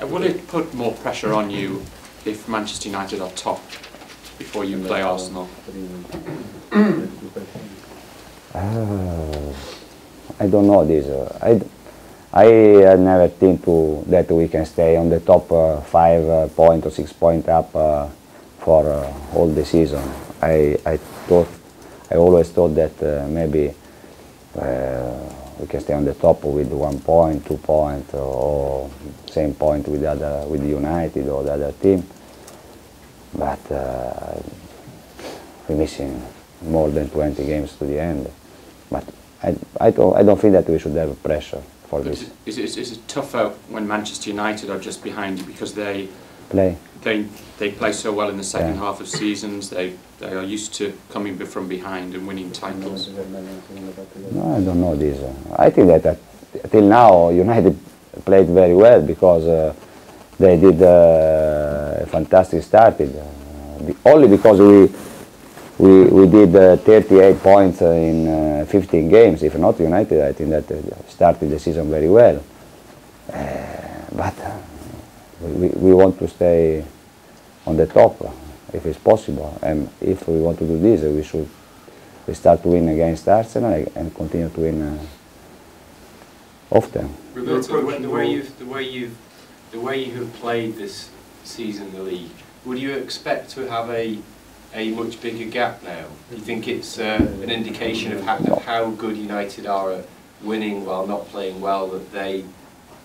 Will it put more pressure on you if Manchester United are top before you play Arsenal? I don't know this. I never think that we can stay on the top 5 point or 6 point up for all the season. I always thought that maybe we can stay on the top with 1 point, 2 points, or same point with United or the other team. But we're missing more than 20 games to the end. But I don't think that we should have pressure for this. Is it tougher when Manchester United are just behind you because they play so well in the second half of seasons? They are used to coming from behind and winning titles. No, I don't know this. I think that till now United played very well because they did a fantastic start. Only because we did 38 points in 15 games. If not United, I think that started the season very well. But we want to stay on the top if it's possible. And if we want to do this, we start to win against Arsenal and continue to win often. Roberto, the way you have played this season in the league, would you expect to have a much bigger gap now? Do you think it's an indication of how good United are at winning while not playing well, that they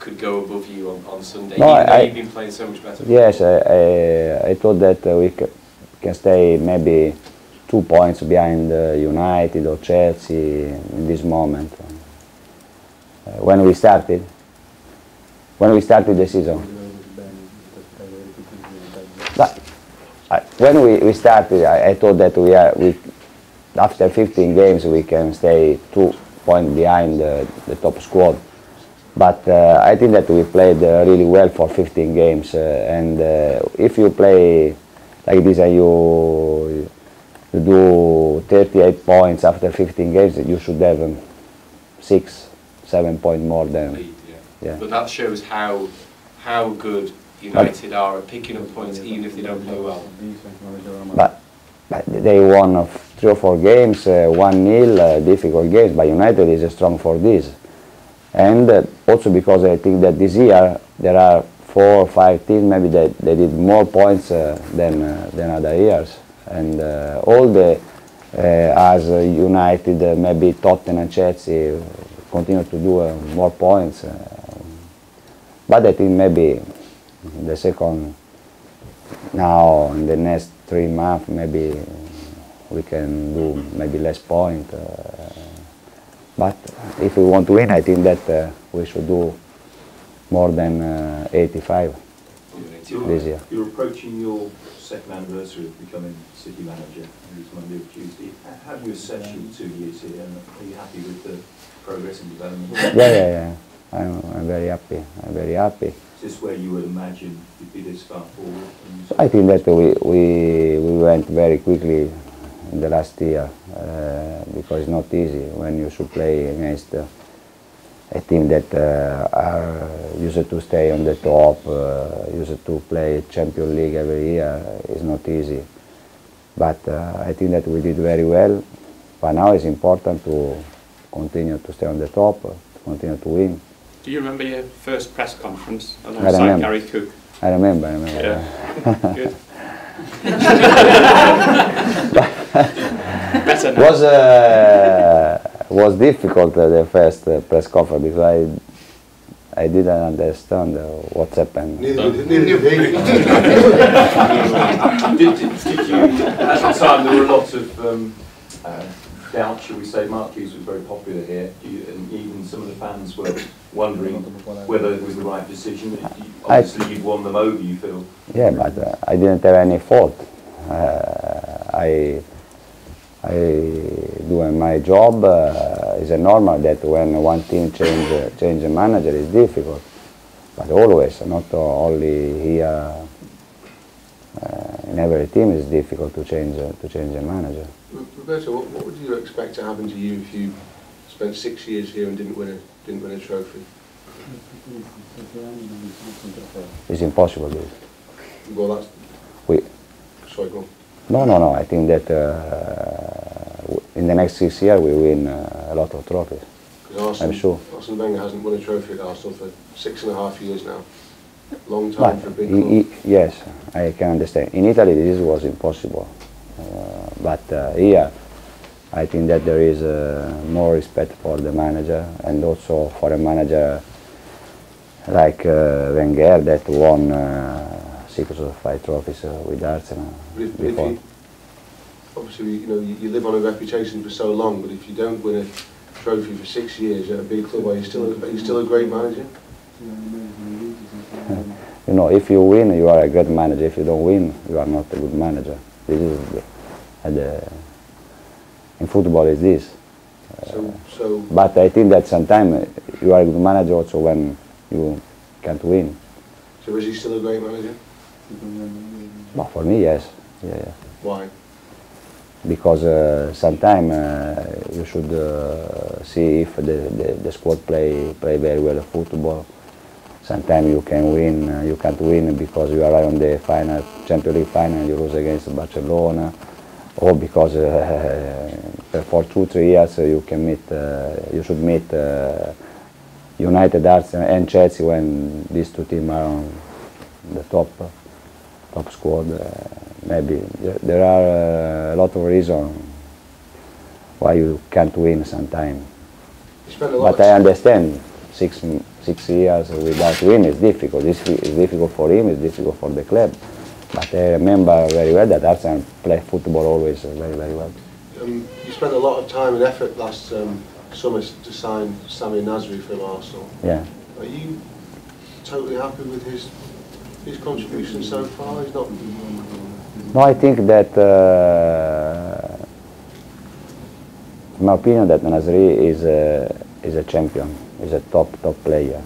could go above you on Sunday, no, even though you've been playing so much better? Yes, I thought that we can stay maybe 2 points behind United or Chelsea in this moment. When we started the season. But when we started, I thought that after 15 games we can stay 2 points behind the top squad. But I think that we played really well for 15 games. And if you play like this and you do 38 points after 15 games, you should have 6, 7 points more than. Yeah. But that shows how good United are at picking up points even if they don't play well. But they won 3 or 4 games, 1-0, difficult games, but United is strong for this. And also because I think that this year there are 4 or 5 teams maybe that they did more points than other years. And all as United, maybe Tottenham and Chelsea continue to do more points. But I think maybe the second, now in the next 3 months, maybe we can do maybe less points. But if we want to win, I think that we should do more than 85 this year. You're approaching your second anniversary of becoming City manager, it's Monday or Tuesday. How do you assess your 2 years here, and are you happy with the progress and development? Yeah. I'm very happy. Is this where you would imagine you'd be this far forward? I think that we went very quickly in the last year because it's not easy when you should play against a team that are used to stay on the top, used to play Champions League every year. It's not easy. But I think that we did very well. But now it's important to continue to stay on the top, to continue to win. Do you remember your first press conference alongside Gary Cook? I remember. Yeah. Good. Better now. Was difficult the first press conference because I didn't understand what's happened. Neither did he. Did you, at the time there were lots of doubt, shall we say. Mark Hughes was very popular here, and even some of the fans were wondering whether it was the right decision. Obviously you'd won them over, you feel. Yeah, but I didn't have any fault. I doing my job. It's normal that when one team change a manager, it's difficult. But always, not only here. In every team, it's difficult to change a manager. Roberto, what would you expect to happen to you if you spent 6 years here and didn't win a trophy? It's impossible. This. Well, that's... We, Sorry, go on. no. I think that in the next 6 years we win a lot of trophies. Because I'm sure. Arsene Wenger hasn't won a trophy at Arsenal for 6.5 years now. Long time for a big club. Yes, I can understand. In Italy this was impossible, but here I think that there is more respect for the manager, and also for a manager like Wenger that won 6 or 5 trophies with Arsenal before. Obviously, you know, you live on a reputation for so long, but if you don't win a trophy for 6 years at a big club, are you still a great manager? You know, if you win, you are a great manager. If you don't win, you are not a good manager. This is in football is this. But I think that sometimes you are a good manager also when you can't win. So is he still a great manager? Well, for me, yes. Yeah. Why? Because sometimes you should see if the squad play very well at football. Sometimes you can win, you can't win because you are on the final, Champions League final, and you lose against Barcelona, or because for 2-3 years you can meet, you should meet United, Arsenal, and Chelsea when these two teams are on the top squad. Maybe there are a lot of reasons why you can't win sometimes. But I understand 6 years without win is difficult. It's difficult for him, it's difficult for the club. But I remember very well that Arsenal play football always very well. You spent a lot of time and effort last summer to sign Sami Nasri from Arsenal. Yeah. Are you totally happy with his contribution so far? He's not... No, I think that, in my opinion, that Nasri is a champion, is a top player.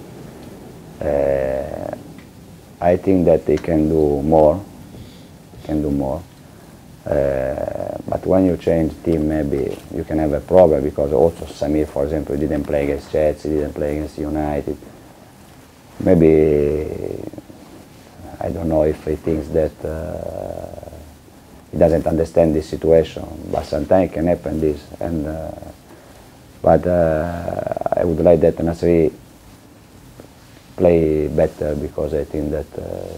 I think that he can do more. But when you change team, maybe you can have a problem, because also Samir, for example, didn't play against Chelsea, didn't play against United. Maybe I don't know if he thinks that he doesn't understand this situation, but sometimes it can happen this. And but I would like that Nasri play better, because I think that,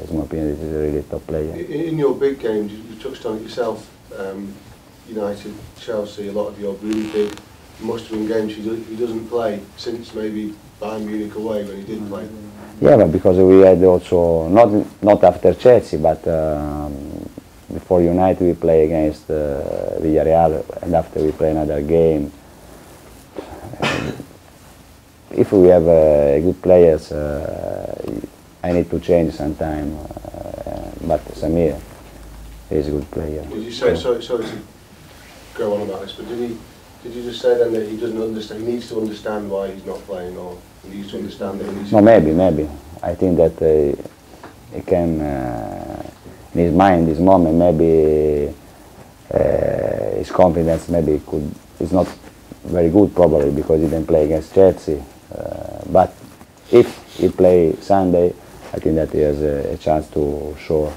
in my opinion, this is a really top player. In your big games, you touched on it yourself, United, Chelsea, a lot of your really big must-win games, he doesn't play since maybe Bayern Munich away when he did play. Yeah, but because we had also, not after Chelsea, but before United we play against Villarreal, and after we play another game. If we have good players, I need to change sometime, but Samir is a good player. Did you say, sorry to go on about this, but did you just say then that he doesn't understand, he needs to understand why he's not playing, or he needs to understand that he needs to... No, maybe. I think that he can, in his mind, this moment, maybe his confidence maybe is not very good, probably, because he didn't play against Chelsea. But if he play Sunday, I think that he has a chance to show.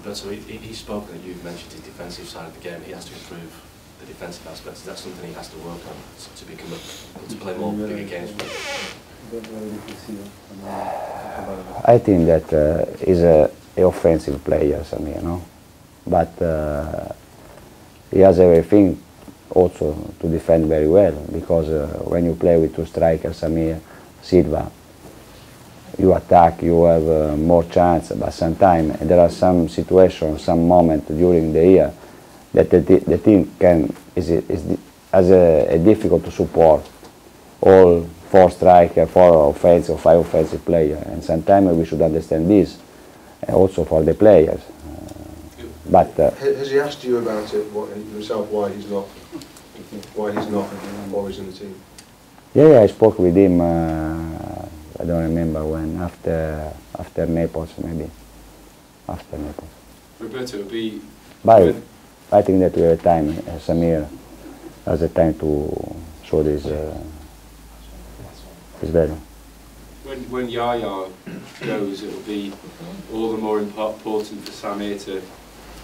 But so he's spoken, and you've mentioned his defensive side of the game. He has to improve the defensive aspects. Is that something he has to work on to become to play more bigger games? I think that he's an offensive player, Samir, you know, but he has everything also to defend very well, because when you play with two strikers, Samir, Silva, you attack, you have more chance, but sometimes there are some situations, some moments during the year that the team has a difficult to support all 4 strikers, 4 offensive, 5 offensive players, and sometimes we should understand this, also for the players. But has he asked you about it himself? Why he's not always in the team? Yeah, I spoke with him. I don't remember when. After Naples, maybe. After Naples. Roberto, it would be... But I think that we have time. Samir has the time to show this value. when Yaya goes, it'll be all the more important for Samir to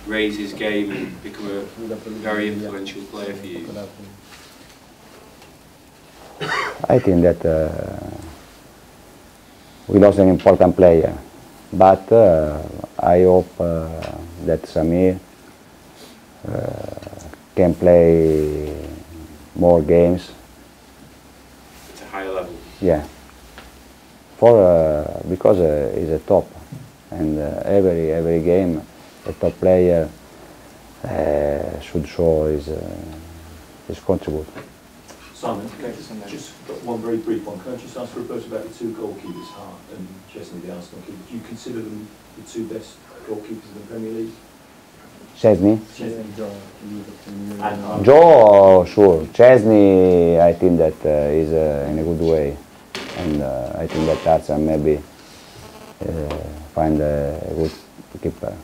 raise his game and become a very influential player for you. I think that we lost an important player, but I hope that Samir can play more games. At a higher level. Yeah, because he's a top, and every game a top player should show his contribute. Simon, just one very brief one. Can I just ask Roberto about the two goalkeepers, Hart and Chesney, the Arsenal keeper? Do you consider them the two best goalkeepers in the Premier League? Chesney? And Hart? Joe, sure. Chesney, I think that is in a good way, and I think that Tarzan maybe find a good keeper.